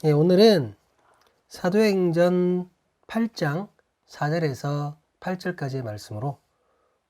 예, 오늘은 사도행전 8장 4절에서 8절까지의 말씀으로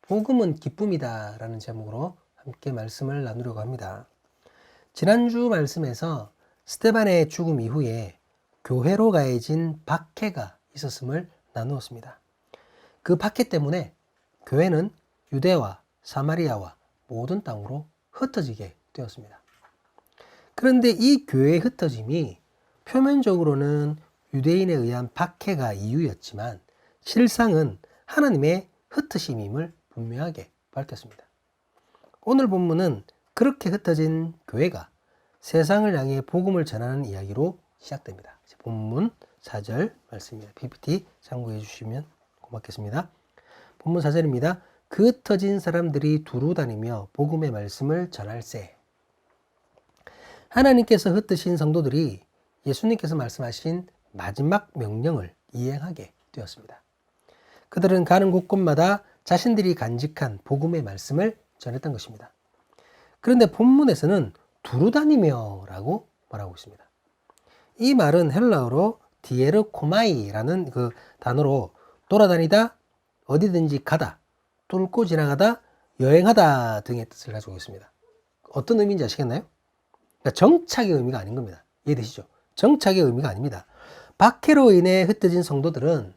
복음은 기쁨이다 라는 제목으로 함께 말씀을 나누려고 합니다. 지난주 말씀에서 스데반의 죽음 이후에 교회로 가해진 박해가 있었음을 나누었습니다. 그 박해 때문에 교회는 유대와 사마리아와 모든 땅으로 흩어지게 되었습니다. 그런데 이 교회의 흩어짐이 표면적으로는 유대인에 의한 박해가 이유였지만 실상은 하나님의 흩으심임을 분명하게 밝혔습니다. 오늘 본문은 그렇게 흩어진 교회가 세상을 향해 복음을 전하는 이야기로 시작됩니다. 본문 4절 말씀입니다. PPT 참고해 주시면 고맙겠습니다. 본문 4절입니다. 그 흩어진 사람들이 두루 다니며 복음의 말씀을 전할세. 하나님께서 흩으신 성도들이 예수님께서 말씀하신 마지막 명령을 이행하게 되었습니다. 그들은 가는 곳곳마다 자신들이 간직한 복음의 말씀을 전했던 것입니다. 그런데 본문에서는 두루 다니며 라고 말하고 있습니다. 이 말은 헬라어로 디에르코마이라는 그 단어로 돌아다니다, 어디든지 가다, 뚫고 지나가다, 여행하다 등의 뜻을 가지고 있습니다. 어떤 의미인지 아시겠나요? 그러니까 정착의 의미가 아닌 겁니다. 이해되시죠? 정착의 의미가 아닙니다. 박해로 인해 흩어진 성도들은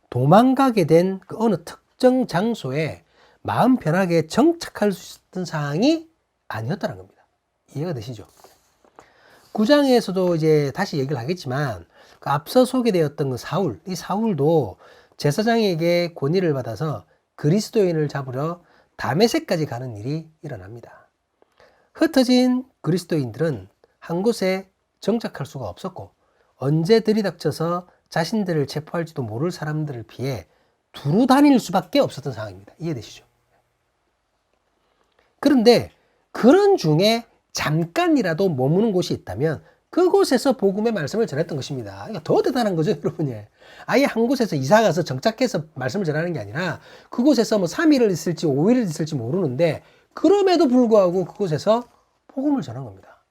도망가게 된 그 어느 특정 장소에 마음 편하게 정착할 수 있었던 상황이 아니었다는 겁니다. 이해가 되시죠? 9장에서도 이제 다시 얘기를 하겠지만 그 앞서 소개되었던 그 사울, 이 사울도 제사장에게 권위를 받아서 그리스도인을 잡으려 다메섹까지 가는 일이 일어납니다. 흩어진 그리스도인들은 한 곳에 정착할 수가 없었고 언제 들이닥쳐서 자신들을 체포할지도 모를 사람들을 피해 두루 다닐 수밖에 없었던 상황입니다. 이해되시죠? 그런데 그런 중에 잠깐이라도 머무는 곳이 있다면 그곳에서 복음의 말씀을 전했던 것입니다. 그러니까 더 대단한 거죠, 여러분이. 아예 한 곳에서 이사 가서 정착해서 말씀을 전하는 게 아니라 그곳에서 뭐 3일을 있을지 5일을 있을지 모르는데 그럼에도 불구하고 그곳에서 복음을 전한 겁니다.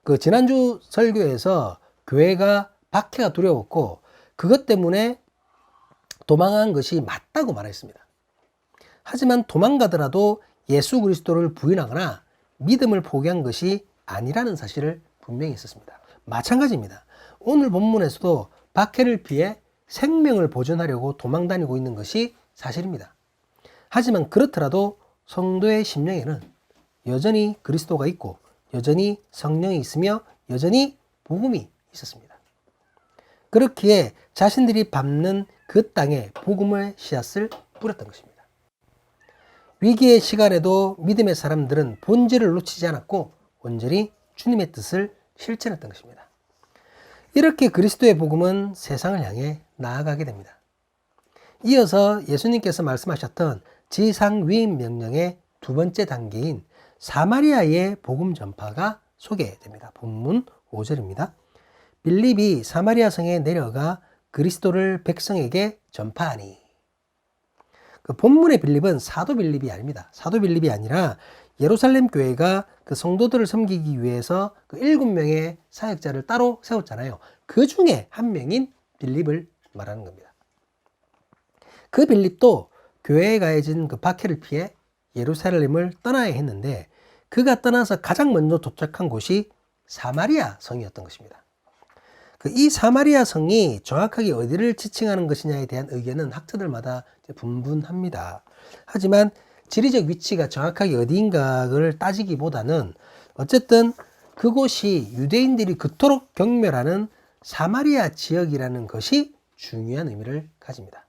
그 지난주 설교에서 교회가 박해가 두려웠고 그것 때문에 도망한 것이 맞다고 말했습니다. 하지만 도망가더라도 예수 그리스도를 부인하거나 믿음을 포기한 것이 아니라는 사실을 분명히 했었습니다. 마찬가지입니다. 오늘 본문에서도 박해를 피해 생명을 보존하려고 도망다니고 있는 것이 사실입니다. 하지만 그렇더라도 성도의 심령에는 여전히 그리스도가 있고 여전히 성령이 있으며 여전히 복음이 있었습니다. 그렇기에 자신들이 밟는 그 땅에 복음의 씨앗을 뿌렸던 것입니다. 위기의 시간에도 믿음의 사람들은 본질을 놓치지 않았고 온전히 주님의 뜻을 실천했던 것입니다. 이렇게 그리스도의 복음은 세상을 향해 나아가게 됩니다. 이어서 예수님께서 말씀하셨던 지상위임 명령의 두 번째 단계인 사마리아의 복음 전파가 소개됩니다. 본문 5절입니다. 빌립이 사마리아 성에 내려가 그리스도를 백성에게 전파하니. 그 본문의 빌립은 사도 빌립이 아닙니다. 사도 빌립이 아니라 예루살렘 교회가 그 성도들을 섬기기 위해서 그 7명의 사역자를 따로 세웠잖아요. 그 중에 한 명인 빌립을 말하는 겁니다. 그 빌립도 교회에 가해진 그 박해를 피해 예루살렘을 떠나야 했는데 그가 떠나서 가장 먼저 도착한 곳이 사마리아 성이었던 것입니다. 이 사마리아 성이 정확하게 어디를 지칭하는 것이냐에 대한 의견은 학자들마다 분분합니다. 하지만 지리적 위치가 정확하게 어디인가를 따지기보다는 어쨌든 그곳이 유대인들이 그토록 경멸하는 사마리아 지역이라는 것이 중요한 의미를 가집니다.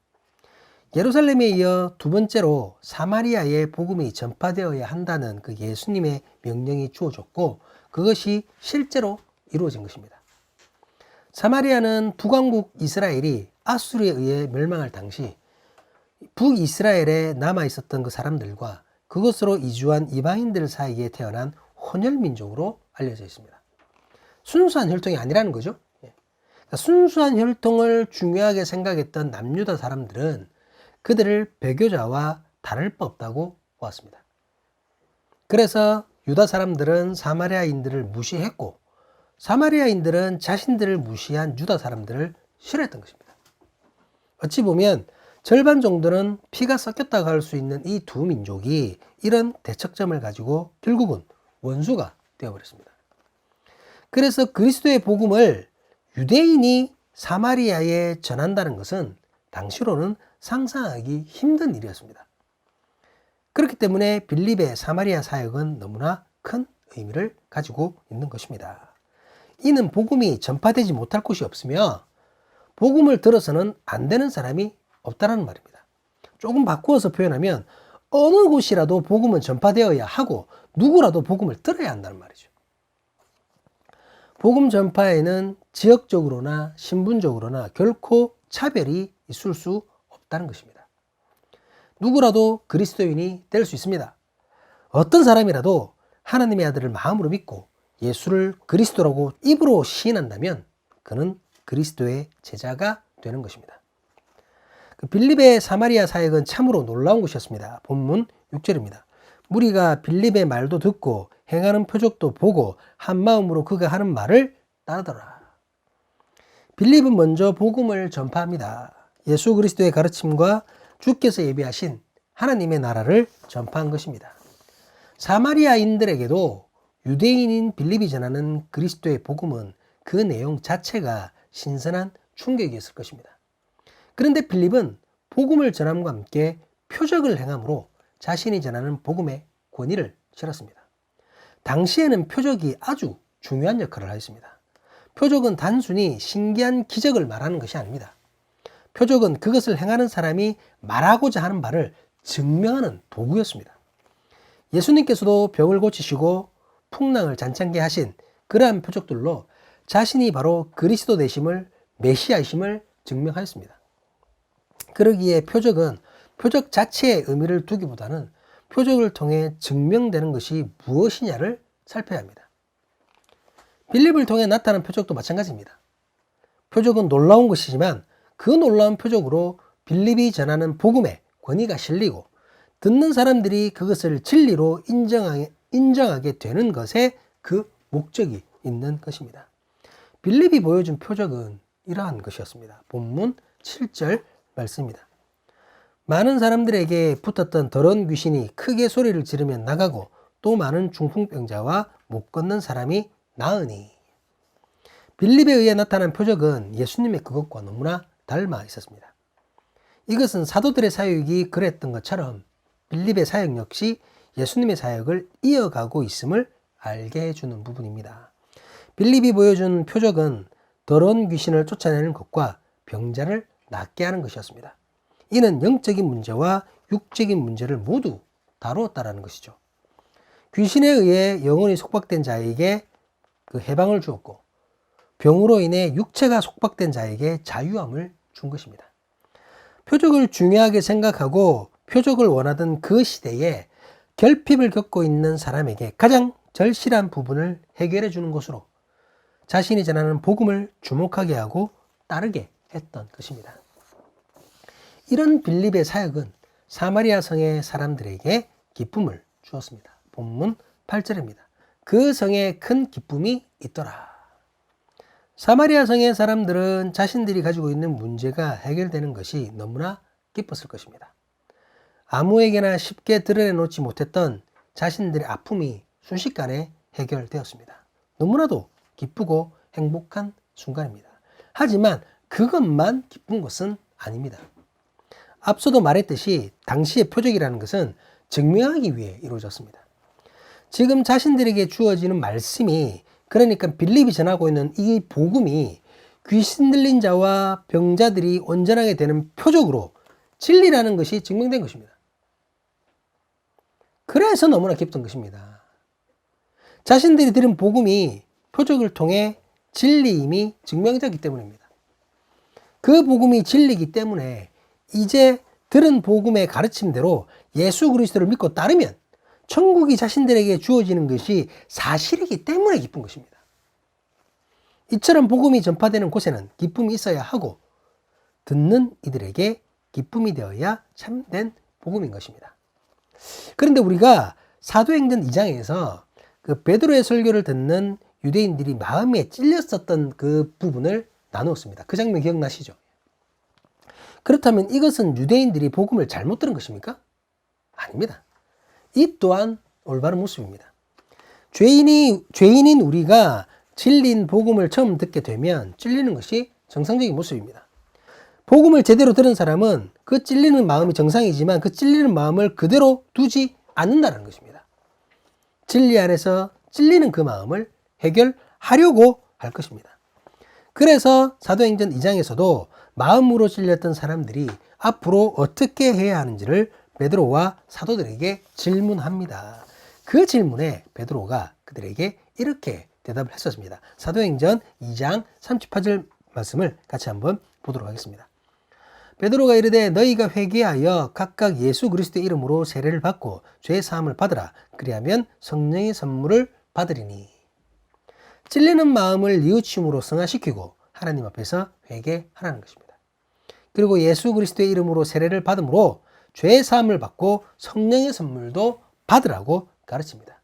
예루살렘에 이어 두 번째로 사마리아에 복음이 전파되어야 한다는 그 예수님의 명령이 주어졌고 그것이 실제로 이루어진 것입니다. 사마리아는 북왕국 이스라엘이 아수르에 의해 멸망할 당시 북이스라엘에 남아있었던 그 사람들과 그것으로 이주한 이방인들 사이에 태어난 혼혈민족으로 알려져 있습니다. 순수한 혈통이 아니라는 거죠. 그러니까 순수한 혈통을 중요하게 생각했던 남유다 사람들은 그들을 배교자와 다를 바 없다고 보았습니다. 그래서 유다 사람들은 사마리아인들을 무시했고 사마리아인들은 자신들을 무시한 유다 사람들을 싫어했던 것입니다. 어찌 보면 절반 정도는 피가 섞였다고 할 수 있는 이 두 민족이 이런 대척점을 가지고 결국은 원수가 되어버렸습니다. 그래서 그리스도의 복음을 유대인이 사마리아에 전한다는 것은 당시로는 상상하기 힘든 일이었습니다. 그렇기 때문에 빌립의 사마리아 사역은 너무나 큰 의미를 가지고 있는 것입니다. 이는 복음이 전파되지 못할 곳이 없으며 복음을 들어서는 안 되는 사람이 없다는 말입니다. 조금 바꾸어서 표현하면 어느 곳이라도 복음은 전파되어야 하고 누구라도 복음을 들어야 한다는 말이죠. 복음 전파에는 지역적으로나 신분적으로나 결코 차별이 있을 수 없다는 것입니다. 누구라도 그리스도인이 될 수 있습니다. 어떤 사람이라도 하나님의 아들을 마음으로 믿고 예수를 그리스도라고 입으로 시인한다면 그는 그리스도의 제자가 되는 것입니다. 빌립의 사마리아 사역은 참으로 놀라운 것이었습니다. 본문 6절입니다. 무리가 빌립의 말도 듣고 행하는 표적도 보고 한 마음으로 그가 하는 말을 따르더라. 빌립은 먼저 복음을 전파합니다. 예수 그리스도의 가르침과 주께서 예비하신 하나님의 나라를 전파한 것입니다. 사마리아인들에게도 유대인인 빌립이 전하는 그리스도의 복음은 그 내용 자체가 신선한 충격이었을 것입니다. 그런데 빌립은 복음을 전함과 함께 표적을 행함으로 자신이 전하는 복음의 권위를 실었습니다. 당시에는 표적이 아주 중요한 역할을 하였습니다. 표적은 단순히 신기한 기적을 말하는 것이 아닙니다. 표적은 그것을 행하는 사람이 말하고자 하는 바를 증명하는 도구였습니다. 예수님께서도 병을 고치시고 풍랑을 잔잔케 하신 그러한 표적들로 자신이 바로 그리스도 되심을, 메시아이심을 증명하였습니다. 그러기에 표적은 표적 자체의 의미를 두기보다는 표적을 통해 증명되는 것이 무엇이냐를 살펴야 합니다. 빌립을 통해 나타난 표적도 마찬가지입니다. 표적은 놀라운 것이지만 그 놀라운 표적으로 빌립이 전하는 복음의 권위가 실리고 듣는 사람들이 그것을 진리로 인정하게 되는 것에 그 목적이 있는 것입니다. 빌립이 보여준 표적은 이러한 것이었습니다. 본문 7절 말씀입니다. 많은 사람들에게 붙었던 더러운 귀신이 크게 소리를 지르며 나가고 또 많은 중풍병자와 못 걷는 사람이 나으니. 빌립에 의해 나타난 표적은 예수님의 그것과 너무나 닮아 있었습니다. 이것은 사도들의 사역이 그랬던 것처럼 빌립의 사역 역시 예수님의 사역을 이어가고 있음을 알게 해주는 부분입니다. 빌립이 보여준 표적은 더러운 귀신을 쫓아내는 것과 병자를 낫게 하는 것이었습니다. 이는 영적인 문제와 육적인 문제를 모두 다루었다라는 것이죠. 귀신에 의해 영혼이 속박된 자에게 그 해방을 주었고 병으로 인해 육체가 속박된 자에게 자유함을 준 것입니다. 표적을 중요하게 생각하고 표적을 원하던 그 시대에 결핍을 겪고 있는 사람에게 가장 절실한 부분을 해결해 주는 것으로 자신이 전하는 복음을 주목하게 하고 따르게 했던 것입니다. 이런 빌립의 사역은 사마리아 성의 사람들에게 기쁨을 주었습니다. 본문 8절입니다. 그 성에 큰 기쁨이 있더라. 사마리아 성의 사람들은 자신들이 가지고 있는 문제가 해결되는 것이 너무나 기뻤을 것입니다. 아무에게나 쉽게 드러내놓지 못했던 자신들의 아픔이 순식간에 해결되었습니다. 너무나도 기쁘고 행복한 순간입니다. 하지만 그것만 기쁜 것은 아닙니다. 앞서도 말했듯이 당시의 표적이라는 것은 증명하기 위해 이루어졌습니다. 지금 자신들에게 주어지는 말씀이, 그러니까 빌립이 전하고 있는 이 복음이 귀신 들린 자와 병자들이 온전하게 되는 표적으로 진리라는 것이 증명된 것입니다. 그래서 너무나 기쁜 것입니다. 자신들이 들은 복음이 표적을 통해 진리임이 증명되기 때문입니다. 그 복음이 진리이기 때문에 이제 들은 복음의 가르침대로 예수 그리스도를 믿고 따르면 천국이 자신들에게 주어지는 것이 사실이기 때문에 기쁜 것입니다. 이처럼 복음이 전파되는 곳에는 기쁨이 있어야 하고 듣는 이들에게 기쁨이 되어야 참된 복음인 것입니다. 그런데 우리가 사도행전 2장에서 그 베드로의 설교를 듣는 유대인들이 마음에 찔렸었던 그 부분을 나누었습니다. 그 장면 기억나시죠? 그렇다면 이것은 유대인들이 복음을 잘못 들은 것입니까? 아닙니다. 이 또한 올바른 모습입니다. 죄인인 우리가 진린 복음을 처음 듣게 되면 찔리는 것이 정상적인 모습입니다. 복음을 제대로 들은 사람은 그 찔리는 마음이 정상이지만 그 찔리는 마음을 그대로 두지 않는다는 것입니다. 진리 안에서 찔리는 그 마음을 해결하려고 할 것입니다. 그래서 사도행전 2장에서도 마음으로 찔렸던 사람들이 앞으로 어떻게 해야 하는지를 베드로와 사도들에게 질문합니다. 그 질문에 베드로가 그들에게 이렇게 대답을 했었습니다. 사도행전 2장 38절 말씀을 같이 한번 보도록 하겠습니다. 베드로가 이르되 너희가 회개하여 각각 예수 그리스도의 이름으로 세례를 받고 죄 사함을 받으라. 그리하면 성령의 선물을 받으리니. 찔리는 마음을 뉘우침으로 승화시키고 하나님 앞에서 회개하라는 것입니다. 그리고 예수 그리스도의 이름으로 세례를 받음으로 죄 사함을 받고 성령의 선물도 받으라고 가르칩니다.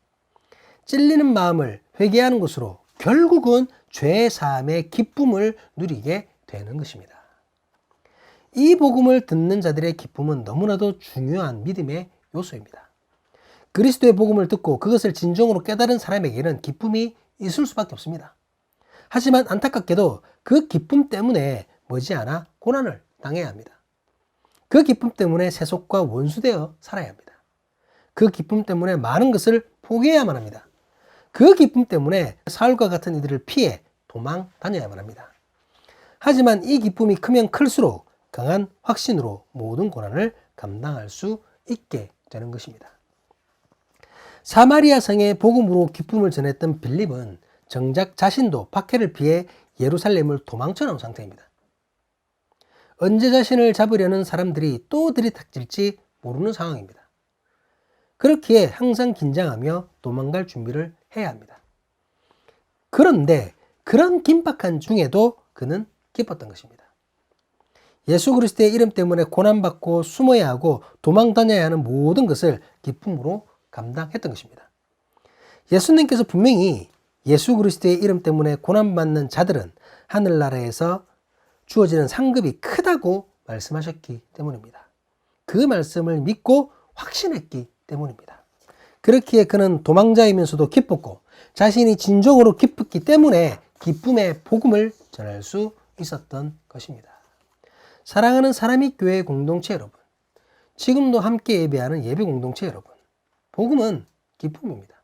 찔리는 마음을 회개하는 것으로 결국은 죄 사함의 기쁨을 누리게 되는 것입니다. 이 복음을 듣는 자들의 기쁨은 너무나도 중요한 믿음의 요소입니다. 그리스도의 복음을 듣고 그것을 진정으로 깨달은 사람에게는 기쁨이 있을 수밖에 없습니다. 하지만 안타깝게도 그 기쁨 때문에 머지않아 고난을 당해야 합니다. 그 기쁨 때문에 세속과 원수되어 살아야 합니다. 그 기쁨 때문에 많은 것을 포기해야만 합니다. 그 기쁨 때문에 사울과 같은 이들을 피해 도망 다녀야만 합니다. 하지만 이 기쁨이 크면 클수록 강한 확신으로 모든 고난을 감당할 수 있게 되는 것입니다. 사마리아 성에 복음으로 기쁨을 전했던 빌립은 정작 자신도 박해를 피해 예루살렘을 도망쳐 나온 상태입니다. 언제 자신을 잡으려는 사람들이 또 들이닥칠지 모르는 상황입니다. 그렇기에 항상 긴장하며 도망갈 준비를 해야 합니다. 그런데 그런 긴박한 중에도 그는 기뻤던 것입니다. 예수 그리스도의 이름 때문에 고난받고 숨어야 하고 도망 다녀야 하는 모든 것을 기쁨으로 감당했던 것입니다. 예수님께서 분명히 예수 그리스도의 이름 때문에 고난받는 자들은 하늘나라에서 주어지는 상급이 크다고 말씀하셨기 때문입니다. 그 말씀을 믿고 확신했기 때문입니다. 그렇기에 그는 도망자이면서도 기뻤고 자신이 진정으로 기뻤기 때문에 기쁨의 복음을 전할 수 있었던 것입니다. 사랑하는 사람이 교회 공동체 여러분, 지금도 함께 예배하는 예배 공동체 여러분, 복음은 기쁨입니다.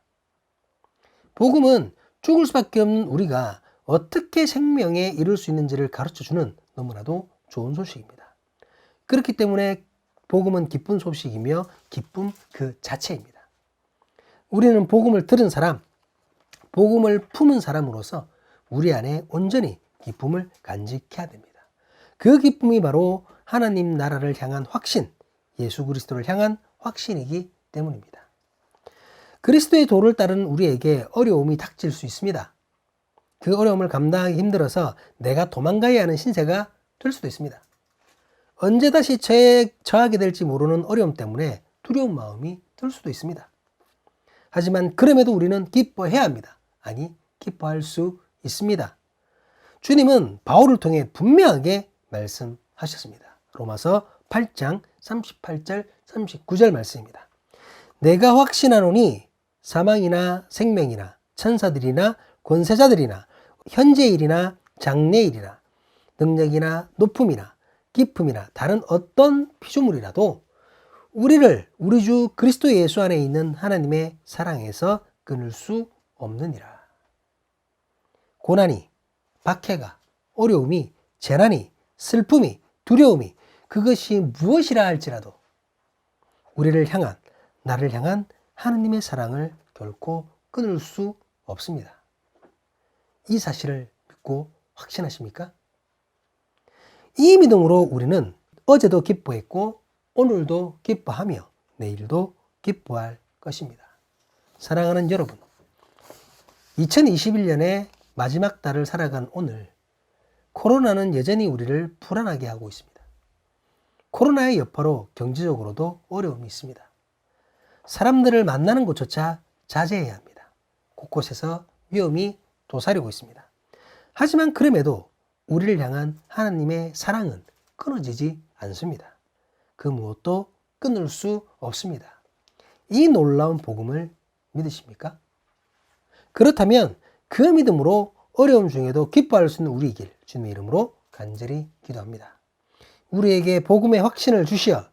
복음은 죽을 수밖에 없는 우리가 어떻게 생명에 이룰 수 있는지를 가르쳐주는 너무나도 좋은 소식입니다. 그렇기 때문에 복음은 기쁜 소식이며 기쁨 그 자체입니다. 우리는 복음을 들은 사람, 복음을 품은 사람으로서 우리 안에 온전히 기쁨을 간직해야 됩니다. 그 기쁨이 바로 하나님 나라를 향한 확신, 예수 그리스도를 향한 확신이기 때문입니다. 그리스도의 도를 따르는 우리에게 어려움이 닥칠 수 있습니다. 그 어려움을 감당하기 힘들어서 내가 도망가야 하는 신세가 될 수도 있습니다. 언제 다시 처하게 될지 모르는 어려움 때문에 두려운 마음이 들 수도 있습니다. 하지만 그럼에도 우리는 기뻐해야 합니다. 아니, 기뻐할 수 있습니다. 주님은 바울을 통해 분명하게 말씀하셨습니다. 로마서 8장 38절 39절 말씀입니다. 내가 확신하노니 사망이나 생명이나 천사들이나 권세자들이나 현재일이나 장래일이나 능력이나 높음이나 깊음이나 다른 어떤 피조물이라도 우리를 우리 주 그리스도 예수 안에 있는 하나님의 사랑에서 끊을 수 없느니라. 고난이, 박해가, 어려움이, 재난이, 슬픔이, 두려움이 그것이 무엇이라 할지라도 우리를 향한, 나를 향한 하나님의 사랑을 결코 끊을 수 없습니다. 이 사실을 믿고 확신하십니까? 이 믿음으로 우리는 어제도 기뻐했고 오늘도 기뻐하며 내일도 기뻐할 것입니다. 사랑하는 여러분, 2021년의 마지막 달을 살아간 오늘, 코로나는 여전히 우리를 불안하게 하고 있습니다. 코로나의 여파로 경제적으로도 어려움이 있습니다. 사람들을 만나는 것조차 자제해야 합니다. 곳곳에서 위험이 도사리고 있습니다. 하지만 그럼에도 우리를 향한 하나님의 사랑은 끊어지지 않습니다. 그 무엇도 끊을 수 없습니다. 이 놀라운 복음을 믿으십니까? 그렇다면 그 믿음으로 어려움 중에도 기뻐할 수 있는 우리이길 주님의 이름으로 간절히 기도합니다. 우리에게 복음의 확신을 주시어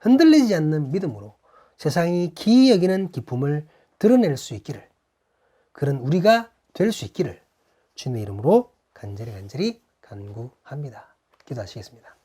흔들리지 않는 믿음으로 세상이 기이 여기는 기쁨을 드러낼 수 있기를, 그런 우리가 될 수 있기를 주님의 이름으로 간절히 간구합니다. 기도하시겠습니다.